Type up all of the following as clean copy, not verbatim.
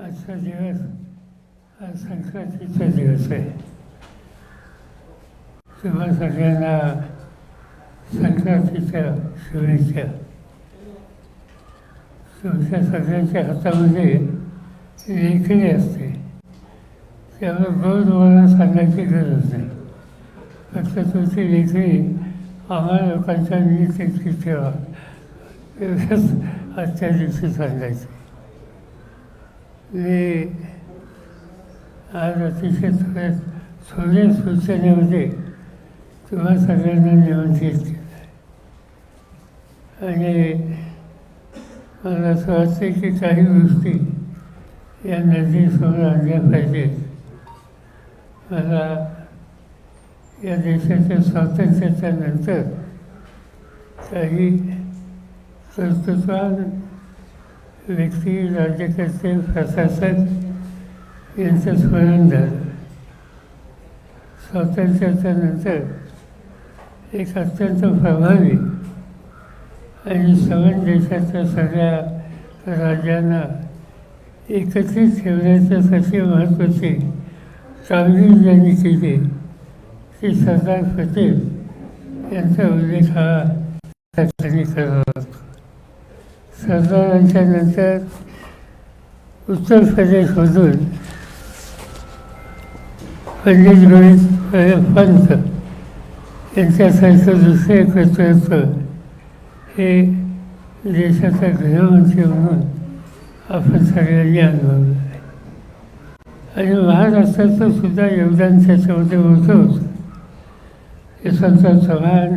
आजचा दिवस हा संक्रांतीचा दिवस आहे. तुम्हा सगळ्यांना संक्रांतीच्या शुभेच्छा. तुमच्या सगळ्यांच्या हातामध्ये लेखणी असते, त्यामुळे गोड बोलायला सांगायची गरज नाही. फक्त तुमची लेखणी आम्हाला लोकांच्या नीट ठेवा एवढंच आजच्या दिवशी सांगायचं. मी आज अतिशय थोड्या सूचनेमध्ये तुम्हा सगळ्यांना निमंत्रित केलं आणि मला असं वाटतं की काही गोष्टी या नदीसमोर आणल्या पाहिजेत. मला या देशाच्या स्वातंत्र्याच्या नंतर काही कर्तृत्ववान व्यक्ती, राज्यकर्ते, प्रशासक यांचं स्मरण झालं. स्वातंत्र्याच्या नंतर एक अत्यंत प्रभावी आणि सवन देशाच्या सगळ्या राज्यांना एकत्रित ठेवण्याच्यासाठी महत्त्वाची कामगिरी ज्यांनी केली ती सरदार पटेल यांचा उल्लेख हा त्यांनी करत होता. सरदारांच्या नंतर उत्तर प्रदेशमधून पंडित गोविंद पंत यांच्यासारखं दुसरे कर्तृत्व हे देशाचा गृहमंत्री म्हणून आपण सगळ्यांनी अनुभवलं आहे. आणि महाराष्ट्राचं सुद्धा योगदान त्याच्यामध्ये मोठं होतं. यशवंतराव चव्हाण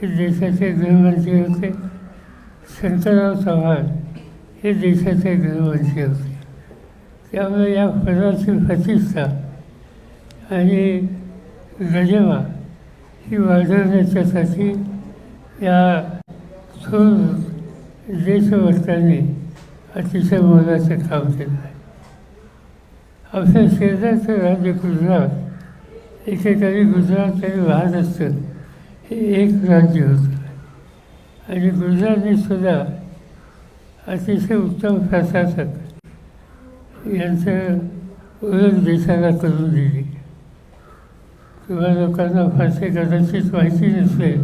हे देशाचे गृहमंत्री होते, शंकरराव चव्हाण हे देशाचे गृहमंत्री होते. त्यामुळे या पदाची प्रतिष्ठा आणि गरिमा ही वाढवण्याच्यासाठी या थोर देशभक्तांनी अतिशय मोलाचं काम केलं आहे. आपल्या शेजारचं राज्य गुजरात, एकेकाळी गुजरात आणि महाराष्ट्र हे एक राज्य होतं आणि गुजरातने सुद्धा अतिशय उत्तम प्रशासक यांचं ओळख देशाला करून दिली. किंवा लोकांना फारसे कदाचित माहिती नसेल,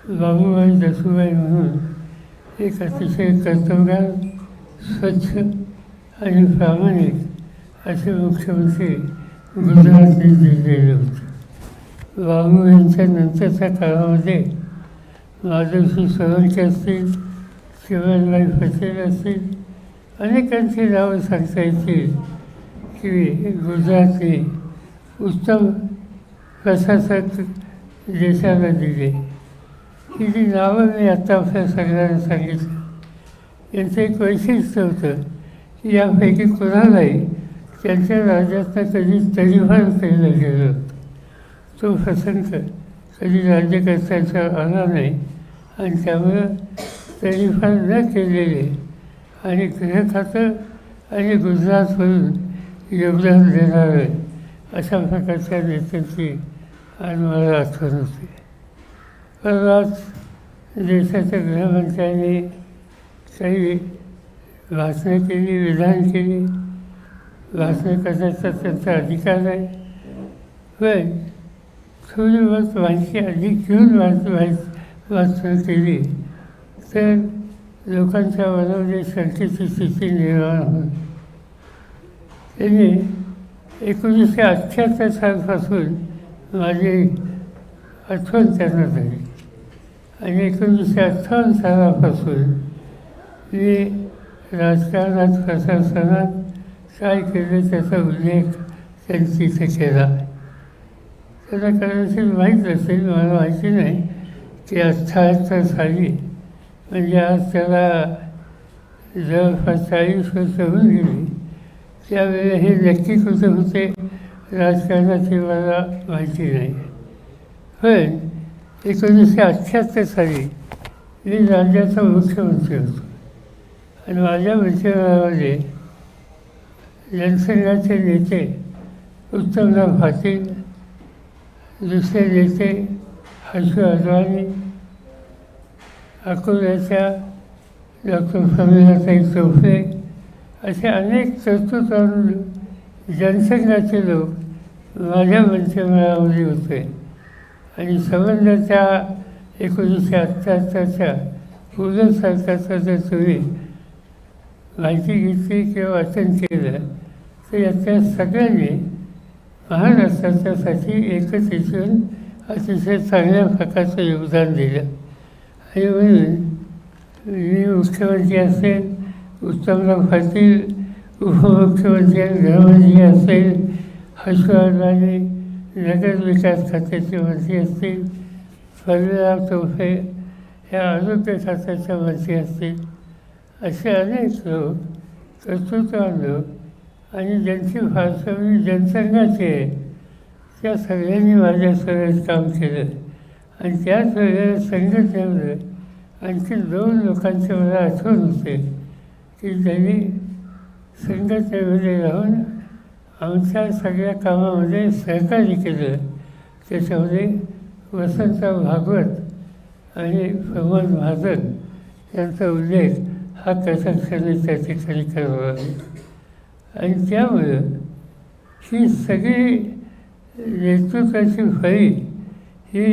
बाबूबाई दसुबाई म्हणून एक अतिशय कर्तबगार, स्वच्छ आणि प्रामाणिक असे मुख्यमंत्री गुजरातने दिलेले होते. बाबू यांच्या नंतरच्या काळामध्ये माधवसिंग सोळंकी असतील, शिवाजीबाई पटेल असतील, अनेकांची नावं सांगता येतील की गुजरातने उत्तम प्रशासक देशाला दिले. ही जी नावं मी आत्ता आपल्या सगळ्यांना सांगितलं, यांचं एक वैशिष्ट्य होतं की यापैकी कोणालाही त्यांच्या राज्यातनं कधी तडीपार केलं गेलं होतं. तो प्रसंग कधी राज्यकर्त्यांचा आला नाही आणि त्यामुळं तडीपार न केलेले आणि गृहखातं आणि गुजरातमधून योगदान देणारं अशा प्रकारच्या नेत्यांची आज मला आठवण होते. पण आज देशाच्या गृहमंत्र्यांनी काही भाषणं केली, विधान केली. भाषणं करण्याचा त्यांचा अधिकार आहे, पण थोडी बहुत माहिती अधिक घेऊन भाषणं केली तर लोकांच्या मनामध्ये शंकेची स्थिती निर्माण होईल. त्यांनी 1978 सालपासून माझी आठवण त्यांना झाली आणि 1958 सालापासून मी राजकारणात, प्रशासनात काय केलं त्याचा उल्लेख त्यांनी तिथे केला. त्यांना कदाचित माहीत असेल, मला माहिती नाही की 78 साली म्हणजे आज त्याला जवळपास 40 वर्ष होऊन गेली. त्यावेळेला हे नक्की कुठे होते राजकारणाची मला माहिती नाही. पण 1978 साली मी राज्याचा मुख्यमंत्री होतो आणि माझ्या मंत्रिमंडळामध्ये जनसंघाचे नेते उत्तमराव पाटील, दुसरे नेते हर्षू अडवाणी, अकोल्याच्या डॉक्टर प्रमिलाताई चौफे, असे अनेक कर्तृत्वान जनसंघाचे लोक माझ्या मंत्रिमंडळामध्ये होते आणि संबंध त्या 1978च्या पूर्ण सरकारचा जर तुम्ही माहिती घेतली किंवा वाचन केलं तर याच्या सगळ्यांनी महाराष्ट्राच्यासाठी एकच येऊन अतिशय चांगल्या प्रकारचं योगदान दिलं आणि म्हणून मी मुख्यमंत्री असेल, उत्तमराव पाटील उपमुख्यमंत्री आणि गृहमंत्री असेल, हर्षवर्धन नगर विकास खात्याचे मंत्री असतील, फडणराव तोफे या आरोग्य खात्याच्या मंत्री असतील, असे अनेक लोक कर्तृत्ववान लोक आणि ज्यांची पार्श्वभूमी जनसंघाची आहे त्या सगळ्यांनी माझ्यासोबत काम केलं आणि त्याच वेळेला संघटनेमध्ये आणखी 2 लोकांचे मला आठवण होते की त्यांनी संघटनेमध्ये राहून आमच्या सगळ्या कामामध्ये सहकार्य केलं. त्याच्यामध्ये वसंतराव भागवत आणि प्रमोद महाजन यांचा उल्लेख हा कथाक्षणी त्या ठिकाणी करावा आणि त्यामुळं ही सगळी नेतृत्वाची फळी ही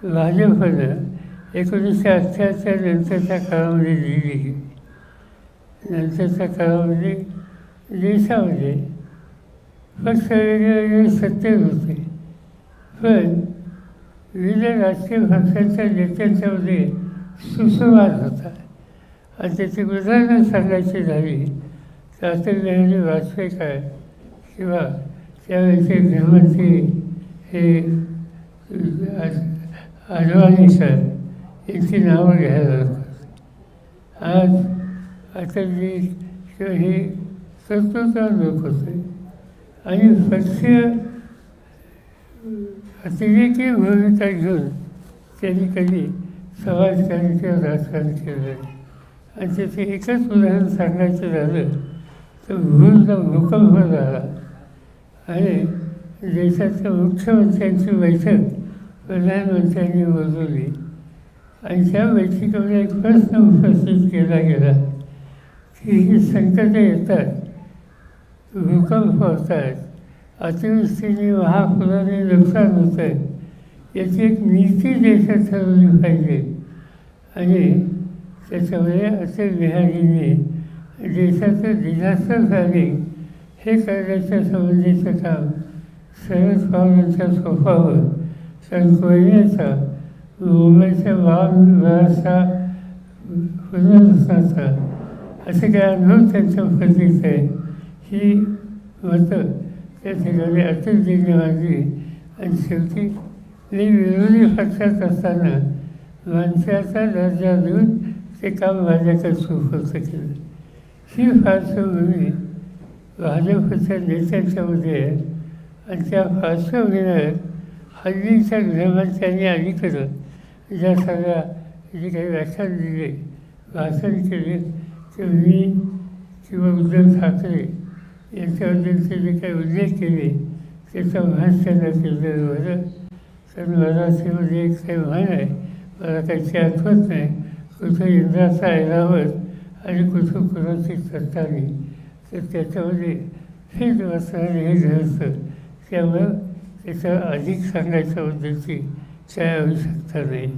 भाजपनं 1978च्या नंतरच्या काळामध्ये दिली गेली. नंतरच्या काळामध्ये देशामध्ये पक्ष वेगवेगळे सत्तेत होते पण विविध राजकीय पक्षांच्या नेत्यांच्यामध्ये सुसंवाद होता आणि त्याची उदाहरणं सांगायची झाली तर अटल बिहारी वाजपेयी काय किंवा त्यावेळेचे गृहमंत्री हे अडवाणी सर यांची नावं घ्यायला लागतात. आज अटलजी किंवा हे कर्तृत्ववान लोक होते आणि पक्षीय अतिरेकी भूमिका घेऊन त्यांनी कधी समाजकारण किंवा राजकारण केलं नाही. आणि त्याचे एकच उदाहरण सांगायचं झालं तर भूलचा भूकंप झाला आणि देशाच्या मुख्यमंत्र्यांची बैठक प्रधानमंत्र्यांनी बोलवली आणि त्या बैठकीमध्ये एक प्रश्न उपस्थित केला गेला की ही संकटं येतात, भूकंप होतात, अतिवृष्टीने महापुराने नुकसान होतं आहे, याची एक नीती देशात ठरवली पाहिजे. आणि त्याच्यामुळे अटल बिहारींनी देशाचं डिझास्टर प्लॅनिंग हे करण्याच्या संबंधीचं काम शरद पवारांच्या सोपावर कारण कोयन्याचा मुंबईच्या व्यवस्था पुनर्वसनाचा असं काही अनुभव त्यांच्या पद्धतीचं आहे. ही मतं त्या ठिकाणी अटलजींनी मांडली आणि शेवटी मी विरोधी पक्षात असताना मंत्र्याचा दर्जा देऊन ते काम माझ्याकडे सुपूर्द केलं. ही पार्श्वभूमी भाजपच्या नेत्यांच्यामध्ये आहे आणि त्या पार्श्वभूमीवर हल्लीच्या गृहमंत्र्यांनी अलीकडं ज्या सगळ्या जे काही व्याख्यान दिले, भाषण केले ते मी किंवा उद्धव ठाकरे यांच्याबद्दलचे जे काही उल्लेख केले त्याचा भास त्यांना केलेलं होतं. कारण मराठीमध्ये एक काही म्हण आहे, मला काही आठवत नाही, कुठं इंद्राचा ऐरावत आणि कुठं कुणाची सत्ता नाही, तर त्याच्यामध्ये हेच वाचणार हे घडतं. त्यामुळं त्याचं अधिक सांगायच्या बद्दलची काय आवश्यकता नाही.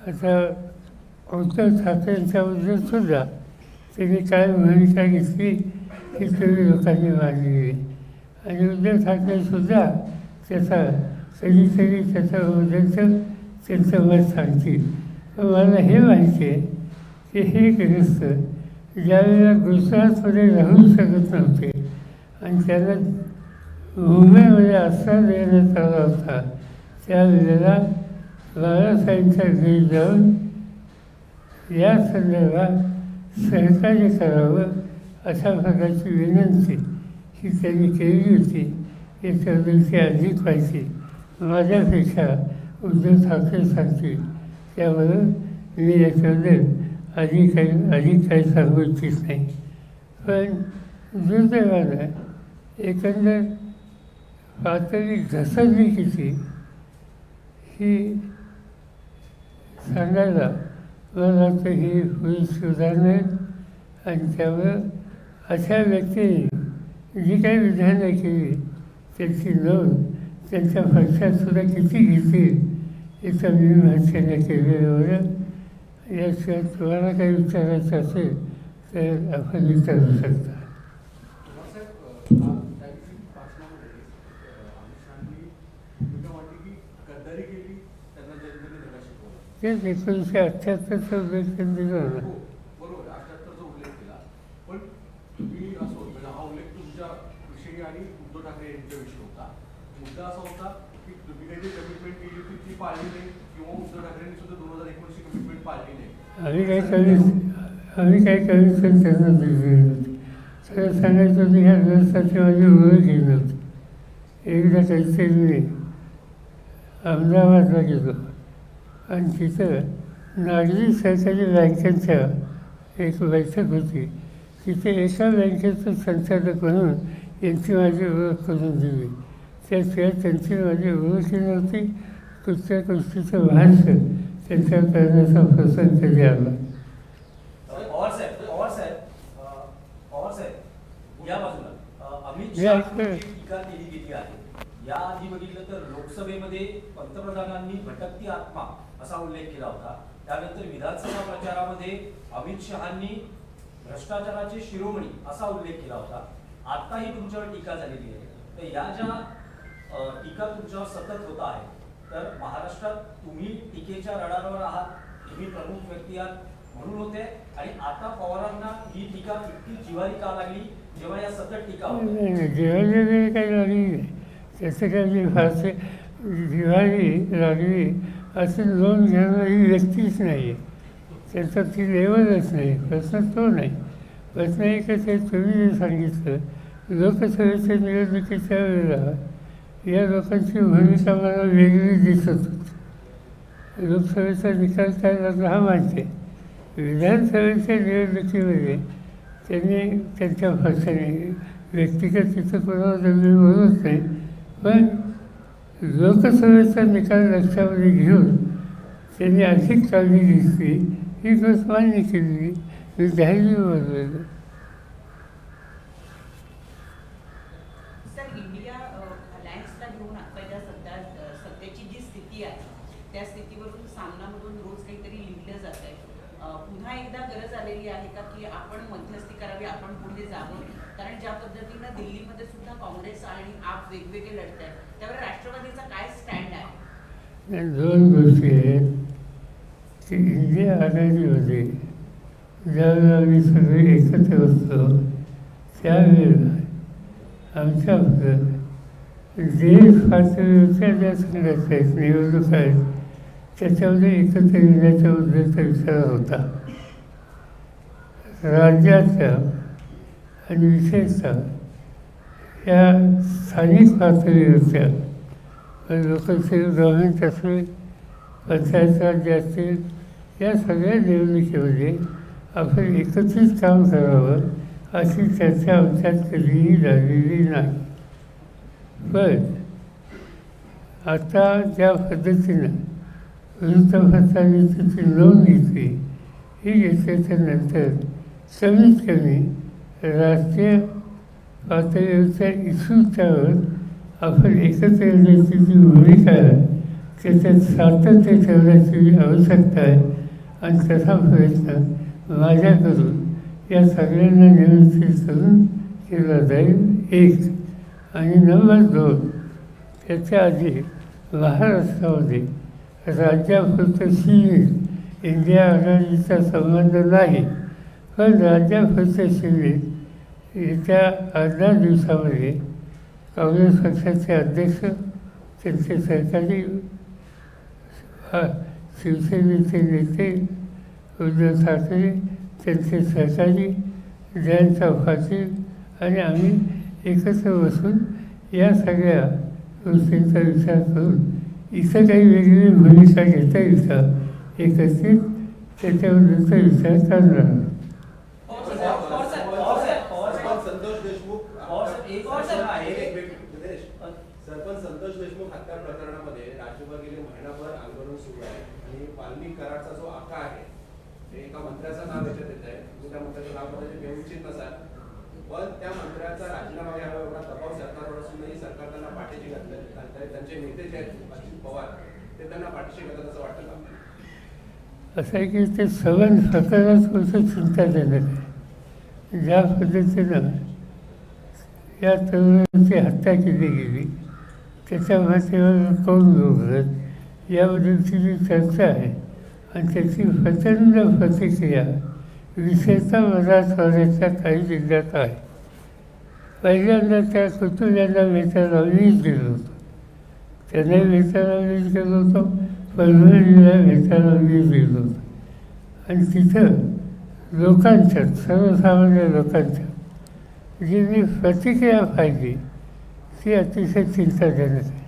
आता उद्धव ठाकरेंच्याबद्दल सुद्धा त्यांनी काय भूमिका घेतली ही सगळी लोकांनी मांडलेली आणि उद्धव ठाकरेसुद्धा त्याचा कधीतरी त्याच्याबद्दलचं त्यांचं मत सांगतील. पण मला हे माहिती आहे की हे गृहस्थ ज्यावेळेला गुजरातमध्ये राहू शकत नव्हते आणि त्यांना मुंबईमध्ये आश्रय देण्यात आला होता त्यावेळेला बाळासाहेबांच्या घरी जाऊन या संदर्भात सहकार्य करावं अशा प्रकारची विनंती ही त्यांनी केली होती. याच्याबद्दलची अधिक माहिती माझ्यापेक्षा उद्धव ठाकरे सांगतील, त्यामुळं मी याच्याबद्दल अधिक काही सांगू इच्छित नाही. पण दुर्दैवानं एकंदर पातळी घसरली किती ही सांगायला मला वाटतं ही पुढील सुधारणा आहेत आणि त्यामुळं अशा व्यक्तीने जी काही विधानं केली त्यांची नोंद त्यांच्या पक्षातसुद्धा किती घेतील याचं मी भाषेने केलेलं. याशिवाय तुम्हाला काही विचारायचं असेल तर आपण विचारू शकता. तेच 1978चा उल्लेख त्यांनी दिला ना. बरोबर 78चा उल्लेख केला, पण तुम्ही असं म्हणजे हा उल्लेख तुमच्या विषयी आणि उद्धव ठाकरे यांच्याविषयी होता. मुद्दा असा होता की तुम्ही काही जी कमिटमेंट केली होती ती पाळली नाही किंवा उद्धव ठाकरेंनी सुद्धा 2019ची कमिटमेंट पाळली नाही. आम्ही काही कमिशन त्यांना दिली नव्हती. सगळं सांगायचं होतं ह्या व्यवस्थाची माझी ओळख घेत नव्हती. एकदा काहीतरी मी अहमदाबादला गेलो आणि तिथं नागरी सहकारी बँकेच्या एक बैठक होती. तिथे एका बँकेचं संचालक म्हणून यांची माझी ओळख करून दिली. त्याशिवाय त्यांची माझी ओळखही नव्हती. कुठच्या गोष्टीचं भाष्य त्यांच्यावर करण्याचा प्रसंग कधी आला. अमित शहा टीका केली गेली आहे. याआधी बघितलं तर लोकसभेमध्ये पंतप्रधानांनी भटकती आत्मा असा उल्लेख केला होता. त्यानंतर विधानसभा प्रचारामध्ये अमित शहांनी भ्रष्टाचाराचे शिरोमणी असा उल्लेख केला होता. आताही तुमच्यावर टीका झालेली आहे. तर या ज्या टीका तुमच्यावर सतत होत आहे, तर महाराष्ट्रात तुम्ही टीकेच्या रडारवर आहात, तुम्ही प्रमुख व्यक्ती आहात म्हणून होते, आणि आता पवारांना ही टीका इतकी जिव्हारी का लागली जेव्हा या सतत टीका होत्या? जिव्हारी काही लागली नाही. त्याचं काही फारसे जिव्हारी लागली असं लोन घेणारी व्यक्तीच नाही आहे. त्याचा ती लेवलच नाही. प्रश्न तो नाही. प्रश्न एकच आहे, तुम्ही जे सांगितलं लोकसभेच्या निवडणुकीच्या वेळेला या लोकांची भूमिका मला वेगळी दिसत होती. लोकसभेचा निकाल काय लागला हा माहिती आहे. विधानसभेच्या निवडणुकीमध्ये त्यांनी त्यांच्या पक्षाने व्यक्तिगत तिथं कोणाला मी बोलत नाही, पण लोकसभेचा निकाल लक्षामध्ये घेऊन त्यांनी अधिक काळजी घेतली. ही गोष्ट मान्य केली. मी धैर्य बोललेलं. सर, इंडिया अलायन्सला घेऊन आता सध्याची जी स्थिती आहे त्या स्थितीवरून सामनामधून रोज काहीतरी लिहिलं जात आहे. पुन्हा एकदा गरज आलेली आहे का की आपण मध्यस्थी करावी, आपण पुढे जावं? कारण ज्या पद्धतीनं दिल्लीमध्ये सुद्धा काँग्रेस आणि आप वेगवेगळे लढत आहेत, त्यावर राष्ट्रवादीचा काय स्टँड आहे? दोन गोष्टी आहेत की इंडिया आघाडीमध्ये ज्यावेळेला आम्ही सगळे एकत्र असतो त्यावेळेला आमच्या देश पातळीवरच्या ज्या संघर्ष आहेत, निवडणूक आहेत, त्याच्यामध्ये एकत्र येण्याच्या उद्देशाचा विचार होता. राज्याच्या आणि विशेषतः या स्थानिक पातळीवरच्या लोकशाही गव्हर्नमेंट असेल, पंचायत राज्य असतील, या सगळ्या निवडणुकीमध्ये आपण एकत्रित काम करावं अशी चर्चा आमच्यात कधीही झालेली नाही. पण आता ज्या पद्धतीनं वृत्तपत्रांनी तिची नोंद घेतली, ही घेतल्याच्या नंतर कमीत कमी राष्ट्रीय पातळीवरच्या इस्यूच्यावर आपण एकत्र येण्याची जी भूमिका आहे त्याच्यात सातत्य ठेवण्याची आवश्यकता आहे. आणि तसा प्रयत्न माझ्याकडून या सगळ्यांना नियंत्रित करून केला जाईल. एक. आणि नंबर 2, त्याच्या आधी महाराष्ट्रामध्ये राज्यापुरतं सीमित इंडिया आघाडीचा संबंध नाही, पण राज्यापुरतं सीमित येत्या 18 दिवसामध्ये काँग्रेस पक्षाचे अध्यक्ष, त्यांचे सहकारी, शिवसेनेचे नेते उद्धव ठाकरे, त्यांचे सहकारी जयंत पाटील आणि आम्ही एकत्र बसून या सगळ्या गोष्टींचा विचार करून इथं काही वेगळी भूमिका घेता येईल का एकत्रित त्याच्याबद्दलचा विचार करणार. सरपंच संतोष देशमुख हत्या प्रकरणामध्ये राज्यभर गेले महिनाभर आंदोलन सुरू आहे आणि वाल्मिक कराडचा जो आका आहे ते एका मंत्र्याचं नाव याच्यात येत आहे. तुम्ही त्या मंत्र्याचं नाव बघायचे घेऊ इच्छित नसाल, पण त्या मंत्र्याचा राजीनामा घ्यावा एवढा दबाव सरकारवर असूनही सरकार त्यांना पाठीशी घातलं. त्यांचे नेते जे आहेत अजित पवार ते त्यांना पाठीशी घालतात असं वाटतं का? असं आहे की ते सवन स्वतःलाच थोडंसं चिंताजनक आहे. ज्या पद्धतीनं या तरुणाची हत्या केली गेली त्याच्यावर कोण लोक याबद्दलची जी चर्चा आहे आणि त्याची प्रचंड प्रतिक्रिया विशेषतः मराठवाड्याच्या काही जिल्ह्यात आहे. पहिल्यांदा त्या कुटुंबियांना वेतनाला वीज दिलं होतं, त्यांनाही वेतनाला वीज दिलं होतं, परभणीला वेतनाला वीज दिलं होतं आणि तिथं लोकांच्यात सर्वसामान्य लोकांच्यात जी मी प्रतिक्रिया पाहिली ती अतिशय चिंताजनक आहे.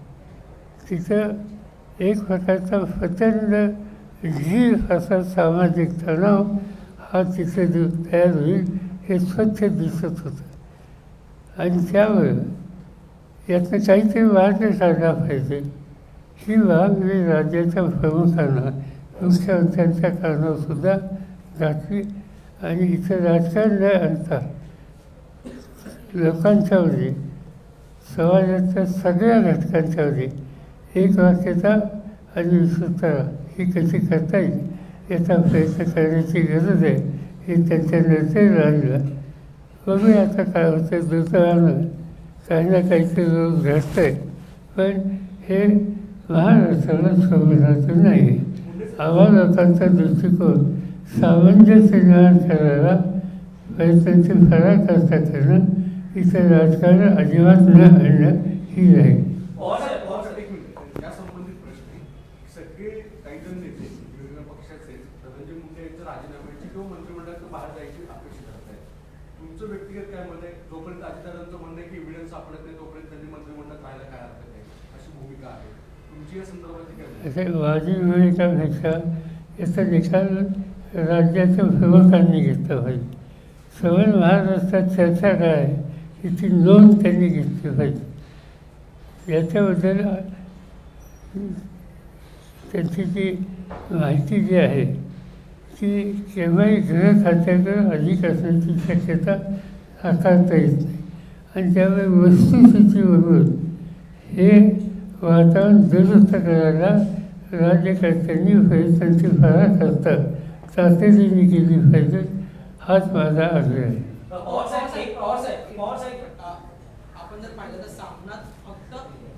तिथं एक प्रकारचा प्रचंड जीव असा सामाजिक तणाव हा तिथे तयार होईल हे स्वच्छ दिसत होतं आणि त्यावर यातनं काहीतरी मार्ग काढला पाहिजे ही बाब मी राज्याच्या प्रमुखांना मुख्यमंत्र्यांच्या कारणासुद्धा घातली आणि इथं राजकारण न आणता लोकांच्यावरती समाजाच्या सगळ्या घटकांच्यावरती एक वाक्यता आणि विस्तृतता ही कशी करता येईल याचा प्रयत्न करण्याची गरज आहे हे त्यांच्या निर्णय राहिलं. बघूया आता काय होतं. दुर्दैवानं काही ना काहीतरी रोज घडतं आहे पण हे महाराष्ट्राला शोभनाचं नाही आहे. आम्हा लोकांचा दृष्टिकोन सामंजस्य निर्माण करायला प्रयत्नांची पराकाष्ठा करणं इथं राजकारण अजिबात न आणणं ही राहील. एक मिनिट, या संबंधित प्रश्न आहे. सगळे काही जण नेते वेगवेगळ्या पक्षाचे धनंजय मुंडे यांच्या राजीनाम्याची किंवा मंत्रिमंडळातून बाहेर जायची अपेक्षा करत आहेत. तुमचं व्यक्तिगत काय मत आहे? जोपर्यंत अजितदादांचं म्हणणं आहे की एव्हिडन्स सापडत नाही तोपर्यंत त्यांनी मंत्रिमंडळात राहायला काय हरकत नाही अशी भूमिका आहे. तुमची या संदर्भात काय मत आहे? असे माझी भूमिकापेक्षा याचा निकाल राज्याच्या प्रमुखांनी घेतला पाहिजे. सवय महाराष्ट्रात चर्चा काय आहे याची नोंद त्यांनी घेतली पाहिजे. याच्याबद्दल त्यांची जी माहिती जी आहे ती केव्हाही गृह खात्याकडं अधिक असण्याची शक्यता नाकारता येत नाही आणि त्यामुळे वस्तुस्थितीवरून हे वातावरण दुरुस्त करायला राज्यकर्त्यांनी प्रयत्नांची पराकाष्ठा तातडीने केली पाहिजे हाच माझा आग्रह आहे. आपण जर पाहिलं तर सामनात फक्त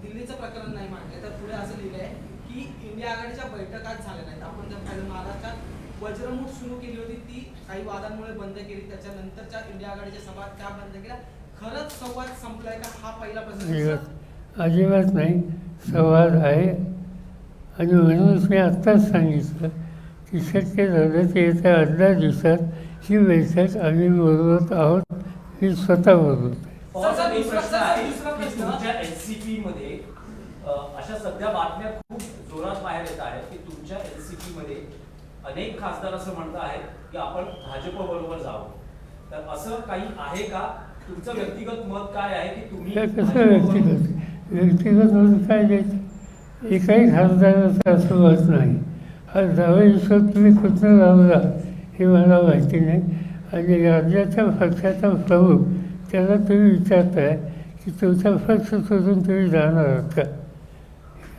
दिल्लीचं प्रकरण नाही मांडलं तर पुढे असं लिहिलं आहे की इंडिया आघाडीच्या बैठकाच झाल्या नाहीत. आपण जर पाहिलं महाराष्ट्रात वज्रमूठ सुरू केली होती ती काही वादांमुळे बंद केली, त्याच्यानंतरच्या इंडिया आघाडीच्या सभा त्या बंद केल्या. खरंच संवाद संपलाय का हा पहिला प्रश्न? अजिबात नाही, संवाद आहे आणि म्हणूनच मी आत्ताच सांगितलं की शक्य झालं ते येत्या 18 दिवसात ही बैठक आम्ही बोलवत आहोत. मी स्वतः बोलवत आहे. प्रश्न आहे की तुमच्या एनसीपी मध्ये अशा सध्या बातम्या खूप जोरात बाहेर येत आहेत की तुमच्या एनसीपी मध्ये अनेक खासदार असं म्हणत आहेत की आपण भाजप बरोबर जावं. तर असं काही आहे का? तुमचं व्यक्तिगत मत काय आहे की तुम्ही कसं व्यक्तिगत मत काय द्यायचं? एकाही खासदाराचं असं मत नाही. हा दावा विश्वास तुम्ही कुठं लावला हे मला माहिती नाही आणि राज्याच्या पक्षाचा प्रमुख त्याला तुम्ही विचारताय की तुमचा पक्ष सोडून तुम्ही जाणार आहात का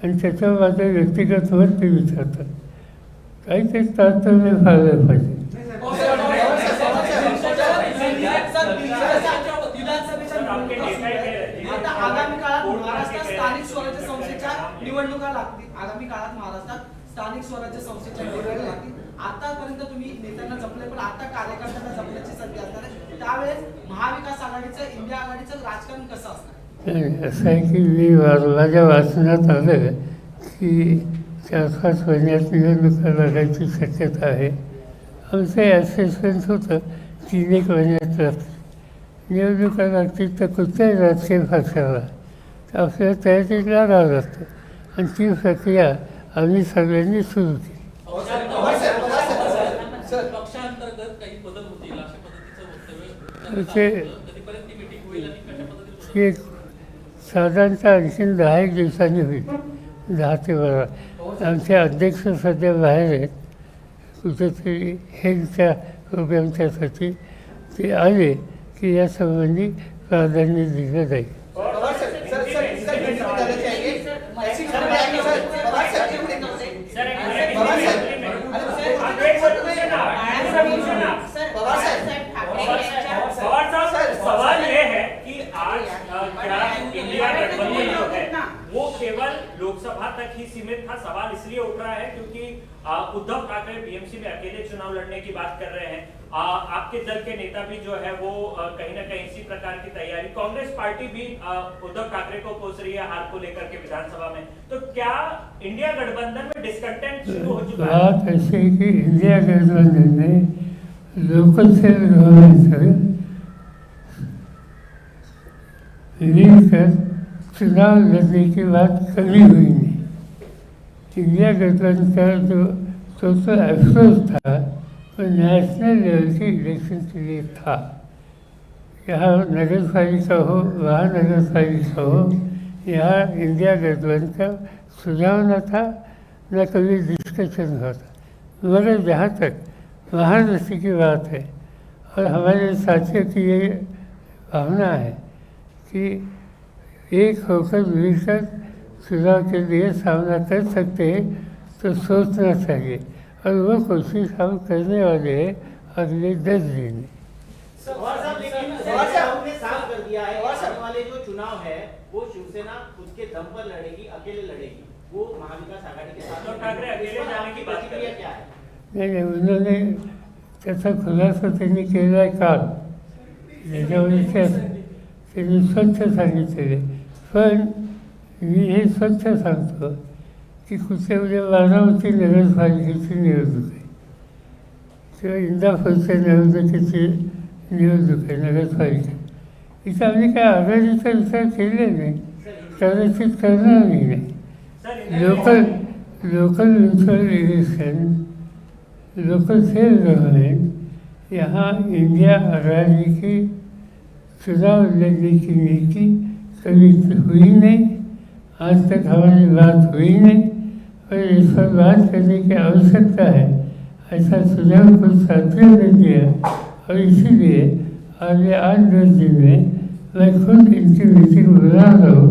आणि त्याच्यावर माझं व्यक्तिगत मत ते विचारतात. काहीतरी तात्पर्य फाळलं पाहिजे. आता आगामी काळात महाराष्ट्रात स्थानिक स्वराज्य संस्थेच्या निवडणुका लागतील. आगामी काळात महाराष्ट्रात स्थानिक स्वराज्य संस्थेच्या निवडणुका लागतील. आतापर्यंत तुम्ही नेत्यांना जपले पण आता कार्यकर्त्यांना जपण्याची संधी असणार आहे. त्यावेळेस महाविकास आघाडीचं इंडिया आघाडीचं राजकारण कसं असणार? असं आहे की मी माझ्या वाचनात आलं की 4-5 महिन्यात निवडणुका लागायची शक्यता आहे. आमचं असेसमेंट होतं 3-1 महिन्यात लागतील. निवडणुका लागतील तर कुठल्याही राजकीय पक्षाला तर आपल्याला तयारी लागावं लागतं आणि ती प्रक्रिया आम्ही सगळ्यांनी सुरू केली. पक्षांतर्गत काही बदल होतील अशा पद्धतीचं वक्तव्य कधीपर्यंत ती मीटिंग होईल आणि कशा पद्धतीचं एक साधारणतः आणखीन 10 दिवसांनी होईल. 10 ते 12. आमचे अध्यक्ष सध्या बाहेर आहेत कुठेतरी हेल्थच्या प्रोग्रामच्यासाठी. ते आले की यासंबंधी प्राधान्य दिलं जाईल. पवार सर सर सर इसका मीटिंग में जाना चाहिए ऐसी खबर है कि सर पवार सर एक मिनट पवार सर पवार साहब सवाल ये है कि आज क्या इंडिया गठबंधन जो है वो केवल लोकसभा तक ही सीमित था. सवाल इसलिए उठ रहा है क्योंकि उद्धव ठाकरे बीएमसी में अकेले चुनाव लड़ने की बात कर रहे हैं. आपके दल के नेता भी जो है वो कहीं ना कहीं इसी प्रकार की तैयारी. कांग्रेस पार्टी भी उद्धव ठाकरे को कोस रही है हार को लेकर के विधानसभा में. तो क्या इंडिया गठबंधन में डिस्कंटेंट शुरू हो चुका है? बात ऐसे है कि इंडिया गठबंधन में लोकल से गवर्नेंस मिलकर चुनाव लड़ने की बात कभी हुई नहीं. इंडिया गठबंधन का जो टोटल अप्रोच था वो नेशनल लेवल के इलेक्शन के लिए था. यहाँ नगर पालिका हो वहाँ नगर पालिका हो, यहाँ इंडिया गठबंधन का सुझाव न था न कभी डिस्कशन होता. मगर जहाँ तक महाराष्ट्र की बात है और हमारे साथियों की ये भावना है कि एक होकर मिलकर चुनाव के लिए सामना कर सकते हैं तो सोचना चाहिए और वो कोशिश हम करने वाले हैं अगले 10 दिन में. पवार साहब ने साफ कर दिया है आने वाले जो चुनाव है वो शिवसेना खुद के दम पर लड़ेगी, अकेले लड़ेगी, वो महाविकास आघाड़ी के साथ. उद्धव ठाकरे अकेले जाने की बात कर रहे हैं. क्या है? नाही उन्होंने त्याचा खुलासा त्यांनी केला आहे काल. त्याच्यामुळे त्यांनी स्वच्छ सांगितलेले. पण मी हे स्वच्छ सांगतो की कुठे उद्या बारामती नगरपालिकेची निवडणूक आहे किंवा इंदापूरच्या निवडणुकीची निवडणूक आहे नगरपालिका. इथं आम्ही काय आघाडीचा विचार केले नाही, कदाचित करणार नाही. Local municipal election, local self government, यहाँ इंडिया आघाड़ी की चुनाव लड़ने की नीति कभी हुई नहीं. आज तक हमारी बात हुई नहीं और इस पर बात करने की आवश्यकता है. ऐसा सुझाव कुछ साथियों ने दिया और इसीलिए आगे 8-10 दिन में मैं खुद इनकी मीटिंग बुला रहा हूँ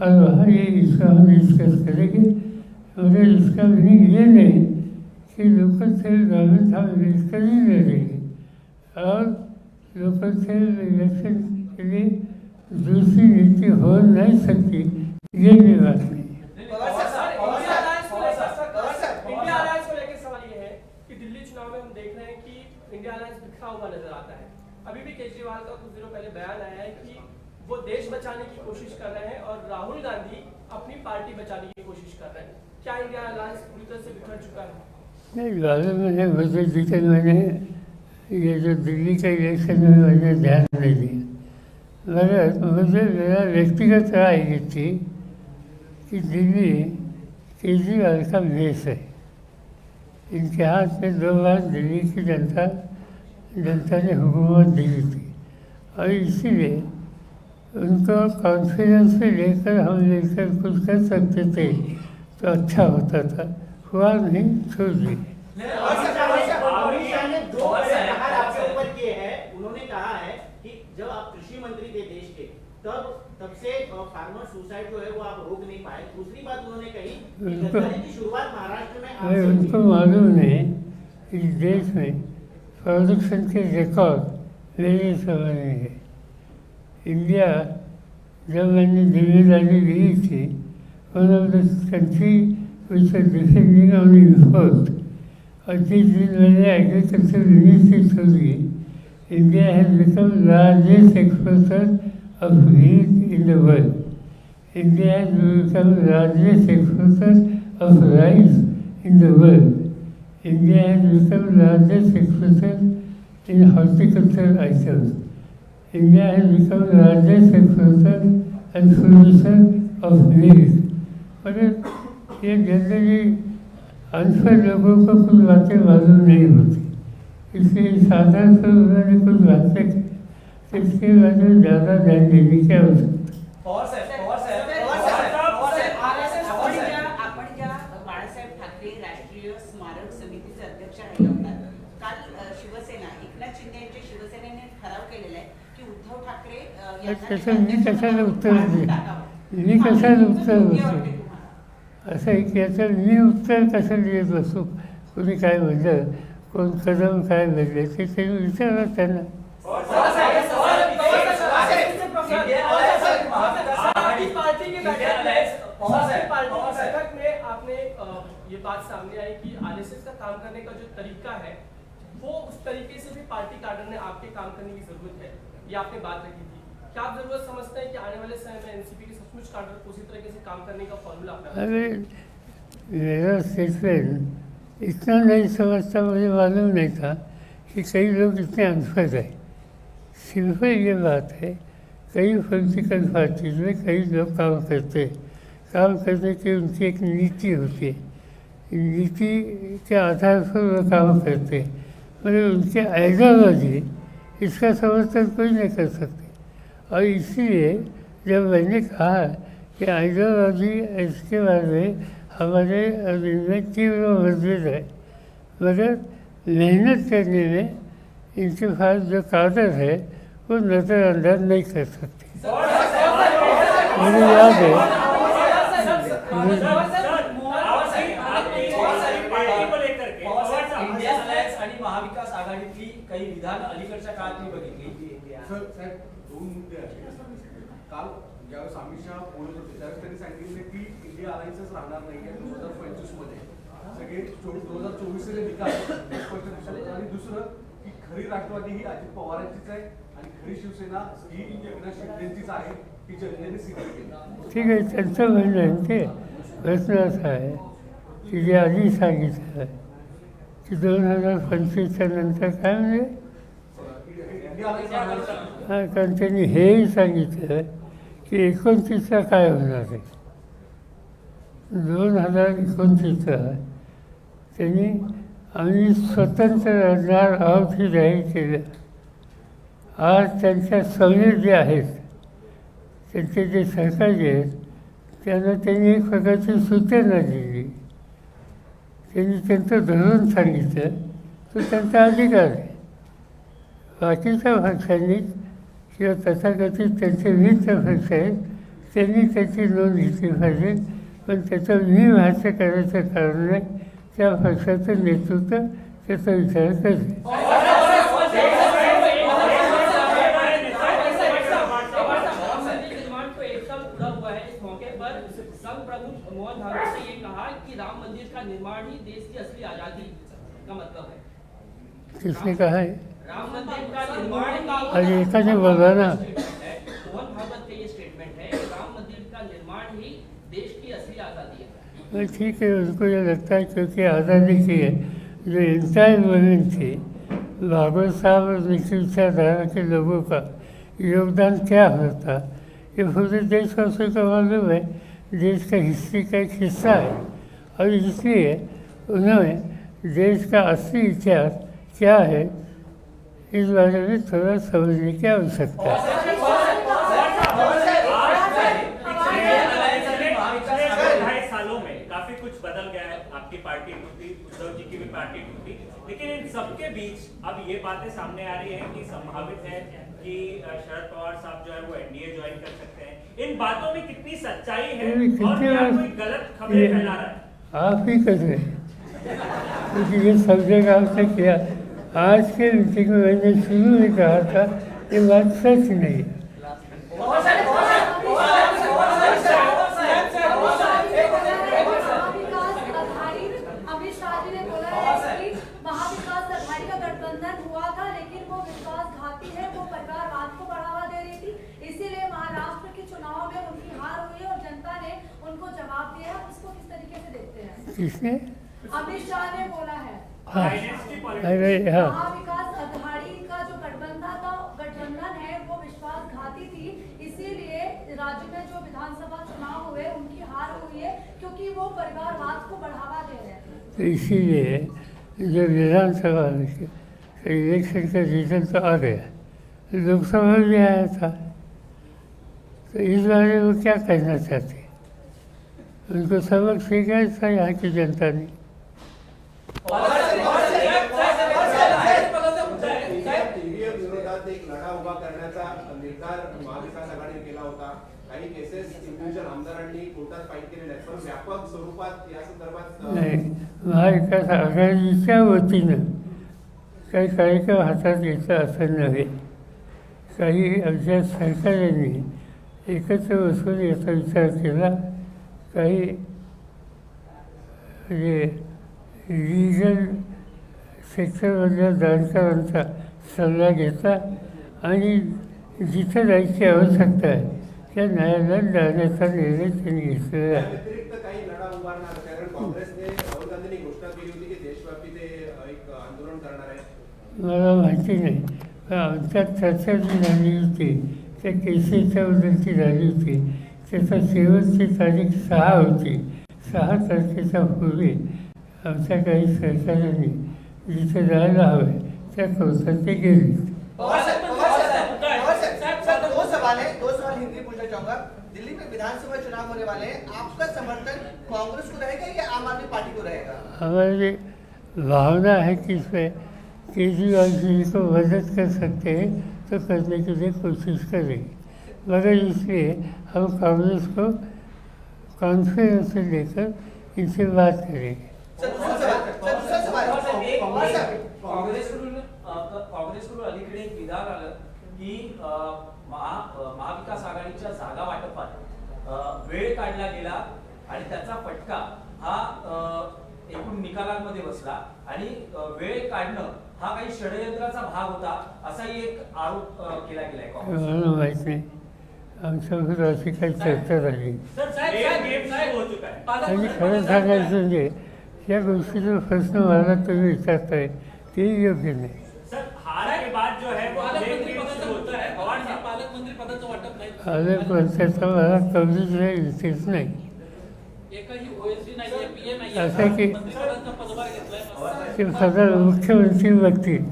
और वहाँ ये इसका हम डिस्कस करेंगे. मगर इसका मीनिंग ये नहीं कि लोकल सेल्फ गवर्नमेंट हम मिलकर ही लड़ेंगे और लोकल सेल्फ इलेक्शन के लिए दूसरी नीति हो नहीं सकती. ये भी बात नहीं है. इंडिया अलायंस को लेकर सवाल ये है कि दिल्ली चुनाव में हम देख रहे हैं कि इंडिया अलायंस बिखरा हुआ नजर आता है. अभी भी केजरीवाल का कुछ दिनों पहले बयान आया है कि वो देश बचाने की कोशिश कर रहे हैं और राहुल गांधी अपनी पार्टी बचाने की कोशिश कर रहे हैं. क्या इंडिया अलायंस पूरी तरह से बिखर चुका है? नहीं, मालूम है मुझे, जितने मैंने ये जो दिल्ली का इलेक्शन में मैंने ध्यान नहीं दिया. मगर मुझे मेरा व्यक्तिगत राय ये थी कि दिल्ली केजरीवाल का भेष है. इनके हाथ में 2 बार दिल्ली की जनता ने हुकूमत दी थी और इसीलिए उनको कॉन्फिडेंस में लेकर हम लेकर कुछ कर सकते थे तो अच्छा होता था. हुआ नहीं, छोड़ दी. उन्होंने कहा है कि जब आप कृषि मंत्री थे देश के तब से फार्मर सुसाइड जो है वो आप रोक नहीं पाए. दूसरी बात उन्होंने कही कि गद्दारी की शुरुआत महाराष्ट्र में आपसे हुई. उनको मालूम नहीं इस देश में प्रोडक्शन के रिकॉर्ड मेरे समय में है. इंडिया जब मैंने जिम्मेदारी ली थी one of the country which are defending on import और जिस दिन मैंने एग्रीकल्चर मिनिस्ट्री छोड़ी, India has become largest exporter of wheat in the world. India has become the largest exporter of rice in the world. India has become the largest exporter in horticultural items. India has become the largest exporter and producer of milk. मगर ये generally अनपढ़ लोगों को कुछ बातें मालूम नहीं होती, इसलिए साधारण पर उन्होंने कुछ बातें इसके बाद में ज़्यादा ध्यान देने की आवश्यकता. आपण ज्या बाळासाहेब ठाकरे राष्ट्रीय स्मारक समितीचे अध्यक्ष राहिला होता, काल शिवसेना एकनाथ शिंदे यांच्या शिवसेनेने ठराव केलेला आहे की उद्धव ठाकरे त्याचं मी कशाला उत्तर देईन? मी कशाला उत्तर बसू? असं आहे की याचं मी उत्तर कशाला देत बसू? कोणी काय म्हणलं, कोण कदम काय म्हणले ते त्यांनी विचारलं त्यांना. पार्टी की बैठक में आपने ये बात सामने आई कि आरएसएस का काम करने का जो तरीका है वो उस तरीके से भी पार्टी कार्डर ने आपके काम करने की जरूरत है, ये आपने बात रखी थी. क्या आप जरूरत समझते हैं कि आने वाले समय में एनसीपी के सचमुच कार्डर को उसी तरीके से काम करने का फॉर्मूला अपना? अरे मेरा स्टेटमेंट इतना नहीं समझता, मुझे मालूम नहीं था कि कई लोग इतने अनपढ़ है. सिंपल ये बात है, कई पॉलिटिकल पार्टीज में कई लोग काम करते हैं. काम करने की उनकी एक नीति होती है, नीति के आधार पर वो काम करते हैं. मगर उनके आइडियोलॉजी इसका समर्थन कोई नहीं कर सकते. और इसलिए जब मैंने कहा कि आइडियोलॉजी इसके बारे में हमारे इनमें तीव्र मतभेद है, मगर मेहनत करने में इनके पास जो कादर है वो नज़रअंदाज नहीं कर सकते. मुझे याद है इंडिया अलायन्स आणि महाविकास आघाडीतली काही विधान अलीकडच्या काळात मी बघितली. सर साहेब, दोन मुद्दे आहेत. काल ज्यावेळेस अमित शहा बोलत होते त्यावेळेस त्यांनी सांगितले की इंडिया अलायन्सच राहणार नाही आहे 2025 मध्ये. सगळे 2024 निकाल आणि दुसरं की खरी राष्ट्रवादी ही अजित पवारांचीच आहे आणि खरी शिवसेना ही एकनाथ शिंदेचीच आहे ही जनतेने सिद्ध केली. ठीक आहे, त्यांचं म्हणणं आहे. ते प्रश्न असा आहे की जे आधी सांगितलं की 2025च्या नंतर काय म्हणजे इंडिया अलायन्स राहणार नाही. हा, कारण त्यांनी हेही सांगितलं की 29ला काय होणार आहे. 2029ला त्यांनी आम्ही स्वतंत्र लढणार आहोत हे जाहीर केलं. आज त्यांच्या सवयी जे आहेत, त्यांचे जे सहकारी आहेत, त्यांना त्यांनी एक प्रकारची सूचना दिली. त्यांनी त्यांचं धोरण सांगितलं, तो त्यांचा अधिकार आहे. बाकीच्या पक्षांनी किंवा तथाकथित त्यांचे मित्र पक्ष आहेत, त्यांनी त्याची नोंद घेतली पाहिजे. पण त्याचं मी भाष्य करायचं कारण नाही, त्या पक्षाचं नेतृत्व त्याचा विचार करेल. मोहन भागवत ने ये कहा कि राम मंदिर का निर्माण ही देश की असली आजादी का मतलब है. किसने कहा है? राम मंदिर का निर्माण का अरे एकाने बोला ना. मोहन भागवत का ये स्टेटमेंट है, राम मंदिर का निर्माण ही देश की असली आजादी है. ठीक है, उनको ये लगता है क्योंकि आज़ादी की है जो इंटायर मूवमेंट थी, भागवत साहब और निखिल विचारधारा के लोगों का योगदान क्या होता, ये पूरे देशवासियों को मालूम है. देश का हिस्ट्री का एक हिस्सा है और इसलिए उन्होंने देश का असली इतिहास क्या है इस बारे में थोड़ा समझने की आवश्यकता है. सालों में काफी कुछ बदल गया है. आपकी पार्टी टूटी, उद्धव जी की भी पार्टी टूटी, लेकिन इन सबके बीच अब ये बातें सामने आ रही है कि संभावित है कि शरद पवार साहब जो है वो एनडीए ज्वाइन कर सकते हैं. इन बातों में कितनी सच्चाई है और क्या कोई गलत खबरें फैला रहा है? आप ही कर रहे हैं, क्योंकि ये सब जगह आपने किया. आज के मीटिंग में मैंने शुरू में कहा था ये बात सच नहीं है. किसने? अमित शाह ने बोला है. हाँ, अरे हाँ, महाविकास अघाड़ी का जो गठबंधन है वो विश्वासघाती थी, इसीलिए राज्य में जो विधानसभा चुनाव हुए उनकी हार हुई है क्योंकि वो परिवारवाद को बढ़ावा दे रहे हैं. तो इसीलिए जब विधानसभा इलेक्शन का रिजल्ट तो आ गया, लोकसभा भी आया था, तो इस बारे में वो क्या कहना चाहते? उनको सबक सिखाया था यहाँ की जनता ने. विरोधात एक लढा उभा करण्याचा निर्धार महाविकास आघाडीने केला होता. काही केसेस इंडिव्हिज्युअल आमदारांनी कोर्टात फाईट केलेले आहेत, पण व्यापक स्वरूपात या संदर्भात नाही, महाविकास आघाडीच्या वतीनं काही कार्यक्रम हातात घेतला असं नव्हे. काही आमच्या सरकारांनी एकत्र बसून याचा विचार केला. काही म्हणजे लिगल सेक्टरमधल्या जाणकारांचा सल्ला घेतला आणि जिथं जायची आवश्यकता आहे त्या न्यायालयात जाण्याचा निर्णय त्यांनी घेतलेला आहे. व्यतिरिक्त काही लढा उभारणार, कारण काँग्रेसने राहुल गांधींनी घोषणा केली होती की देशव्यापी ते एक आंदोलन करणार आहे. मला माहिती नाही, पण आमच्यात चर्चा जी झाली होती त्या केसेसच्याबद्दलची झाली होती. त्याचा शेवटची तारीख 6 होती. 6 तारखेच्या पूर्वी आमच्या काही सहकाऱ्यांनी जिथे जायला हवे त्या कोर्टात ते गेले. दो सवाल हिंदी पूछना चाहूंगा। दिल्ली में विधानसभा चुनाव होने वाले हैं, आपका समर्थन कांग्रेस को रहेगा या आम आदमी पार्टी को रहेगा? हमारी भावना है कि इसमें केजरीवाल जी को मदद कर सकते हैं तो करने के लिए कोशिश करेंगे, मगर इसलिए हम कांग्रेस को कॉन्फ्रेंस से लेकर इनसे बात करेंगे. काँग्रेसकडून अलीकडे एक विधान आलं की महाविकास आघाडीच्या जागा वाटपात वेळ काढला गेला आणि त्याचा फटका हा एकूण निकालांमध्ये बसला आणि वेळ काढणं हा काही षडयंत्राचा भाग होता असाही एक आरोप केला गेलाय काँग्रेस. मला माहीत नाही, आमच्यावर अशी काही चर्चा झाली. आणि खरं सांगायचं म्हणजे या गोष्टीचा प्रश्न मला तुम्ही विचारताय ते योग्य नाही. पालक मंत्र्याचा मला कधीच नाही विशेष नाही. असं की ते सगळं मुख्यमंत्री बघतील.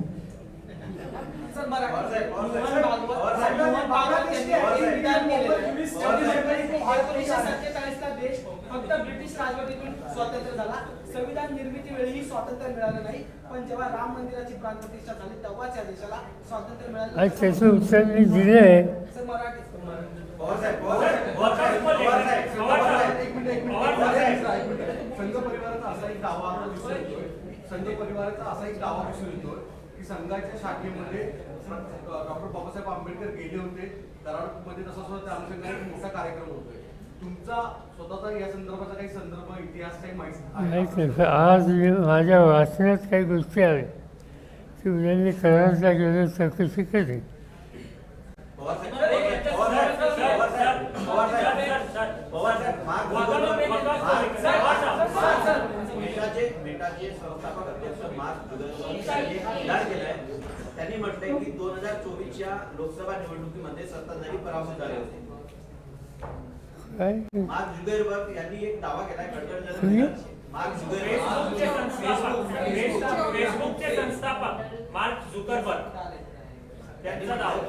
फक्त ब्रिटिश राजवटीतून स्वातंत्र्य झाला. संविधान निर्मिती वेळी स्वातंत्र्य मिळालं नाही, पण जेव्हा राम मंदिराची प्राणप्रतिष्ठा झाली तेव्हाच या देशाला स्वातंत्र्य मिळालं. आज त्याचं उत्तर मी दिलं आहे. सर मराठी संघ परिवाराचा असा एक दावा दिसून येतोय, संघ परिवाराचा असा एक दावा दिसून येतोय की संघाच्या शाखेमध्ये डॉक्टर बाबासाहेब आंबेडकर गेले होते. कराडमध्ये तसा सुद्धा त्या अनुषंगाने एक मोठा कार्यक्रम होतोय. तुमचा स्वतःचा या संदर्भाचा काही संदर्भ इतिहास काही माहिती नाही. आज माझ्या वाचण्यात काही गोष्टी आल्या की उद्या मी कराडला गेलो चौकशी करेन. मेटाचे संस्थापक अध्यक्ष मार्क जुगरबर्ग विधान केलंय. त्यांनी म्हटलंय की 2024च्या लोकसभा निवडणुकीमध्ये सत्ताधारी पराभूत झाले होते. मार्क जुगरबर्ग यांनी एक दावा केलाय. मार्क जुगरबर्ग फेसबुकचे संस्थापक मार्क जुकरबर्ग त्यांचा दावा.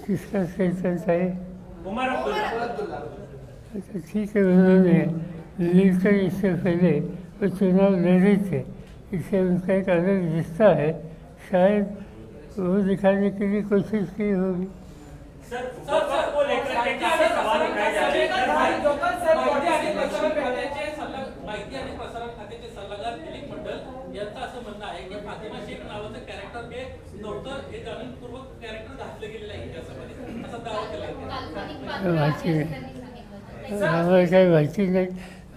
किसका सेंसेस है? उमर अब्दुल्ला. अच्छा ठीक है, उन्होंने मिलकर इससे पहले वो चुनाव लड़े थे, इससे उनका एक अलग रिश्ता है, शायद वो दिखाने के लिए कोशिश की होगी. माहिती आणि प्रसारण खात्याचे सल्लागार दिलीप मंडल यांचं असं म्हणणं आहे की फातिमा शेख नावाचं कॅरेक्टर हे नव्हतं, हे जाणीवपूर्वक कॅरेक्टर घातलं गेलेलं आहे इतिहासामध्ये असा दावा केला. माहिती नाही, आम्हाला काही माहिती नाही,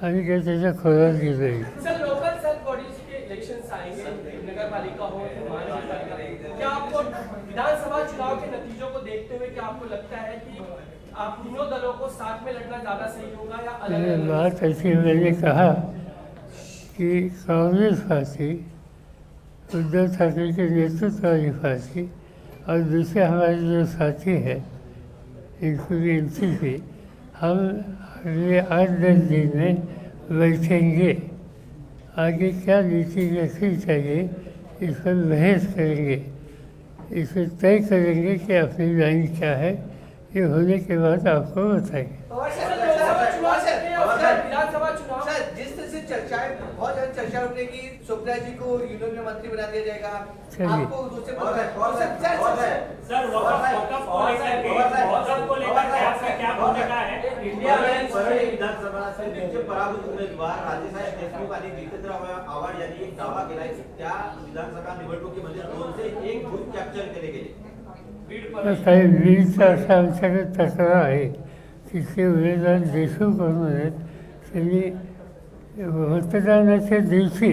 आम्ही काही त्याच्या खोलात गेलो आहे. सर लोकल सेल्फ बॉडीज के इलेक्शंस आएंगे, नगर पालिका हो महानगरपालिका, क्या आपको विधानसभा चुनाव के नतीजों को देखते हुए क्या आपको लगता है कि आप तीनों दलों को साथ में लड़ना ज्यादा सही होगा या अलग? बात ऐसी, मैंने कहा कि कांग्रेस पार्टी उद्धव ठाकरे के नेतृत्व वाली पार्टी और दूसरे हमारे जो साथी हैं इंक्लूडिंग एनसीपी, हम अगले 8-10 दिन में बैठेंगे, आगे क्या नीति रखनी चाहिए इस पर बहस करेंगे, इसे तय करेंगे कि अपनी लाइन क्या है। ये होने के बाद आपको बताएंगे। विधानसभा चुनाव सर, जिस तरह से चर्चाएं बहुत ज्यादा चर्चा उठने की, सुप्रिया जी को यूनियन में मंत्री बना दिया जाएगा, आपको दूसरे सर वक्फ को लेकर क्या भूमिका है? इंडिया अलायन्स परळी विधानसभा त्यांचे पराभूत उमेदवार राजेसाहेब देशमुख आणि जितेंद्र आव्हाड यांनी एक दावा केलाय की त्या विधानसभा निवडणुकीमध्ये 201 बूथ कॅप्चर केले गेले. काही वीजचा असा आमच्याकडे तक्रार आहे, तिथे उमेदवार देशमुख म्हणून आहेत, त्यांनी मतदानाच्या दिवशी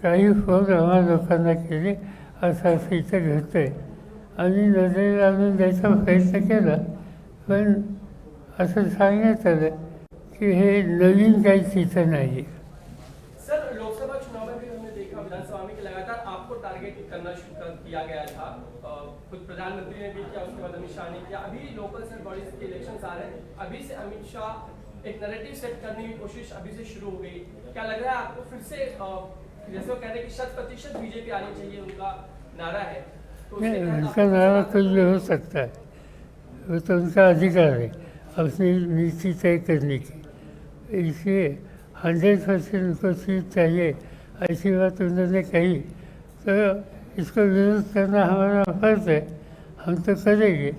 काही फोन आम्हा लोकांना केले, असं असं इथं घडतं आहे. आम्ही नजरेला आणून द्यायचा प्रयत्न केला, पण असं सांगण्यात आलं की हे नवीन काही तिथं नाही आहे. सर, लोकसभा चुनाव में भी हमने देखा विधानसभा में कि लगातार आपको टारगेट करना शुरू कर दिया गया था। खुद प्रधानमंत्री ने भी किया, उसके बाद अमित शाह ने किया। अभी लोकल सेंट्रल बॉडीज के इलेक्शंस आ रहे हैं, अभी से अमित शाह एक नैरेटिव सेट करने की कोशिश अभी से शुरू हो गई। क्या लग रहा है आपको फिर से, जैसे वो कहते हैं कि 100% बीजेपी आनी चाहिए, उनका नारा है, तो उसके तहत उनका आपको- नारा कुछ भी हो सकता है, वो तो उनका अधिकार है अपनी नीति तय करने की। इसलिए 100% उनको सीट चाहिए, ऐसी बात उन्होंने कही तो इसको विरोध करना हमारा फर्ज है, हम तो करेंगे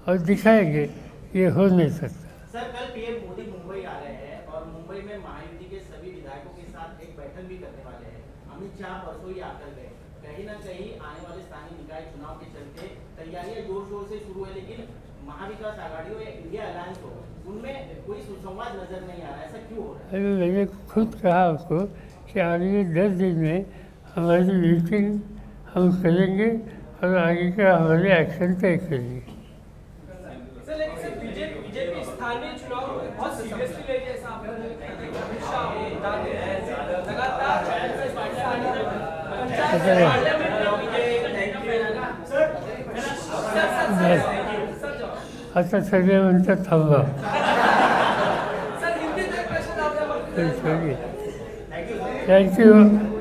और दिखाएंगे, ये हो नहीं सकता। सर, कल पीएम मोदी मुंबई आ रहे हैं और मुंबई में महायुति के सभी विधायकों के साथ एक बैठक भी करने वाले हैं। अमित शाह परसों ही आकर गए, कहीं ना कहीं आने वाले स्थानीय निकाय चुनाव के चलते तैयारियां जोर शोर से शुरू है, लेकिन महाविकास आघाड़ी हो या इंडिया अलायंस हो, उनमें कोई सुसंवाद नजर नहीं आ रहा है, ऐसा क्यों हो रहा है? अरे मैंने खुद कहा आपको कि आगे 10 दिन में हमारी मीटिंग हम करेंगे और आगे का हमारे एक्शन तय करेंगे। सर, लेकिन सर बीजेपी स्थानीय चुनाव को बहुत सीरियसली ले रही है, ऐसा आपने अमित शाह बता रहे हैं लगातार आता सगळे म्हणतात थांबा, सर हिंदी में प्रश्न आप थँक्यू.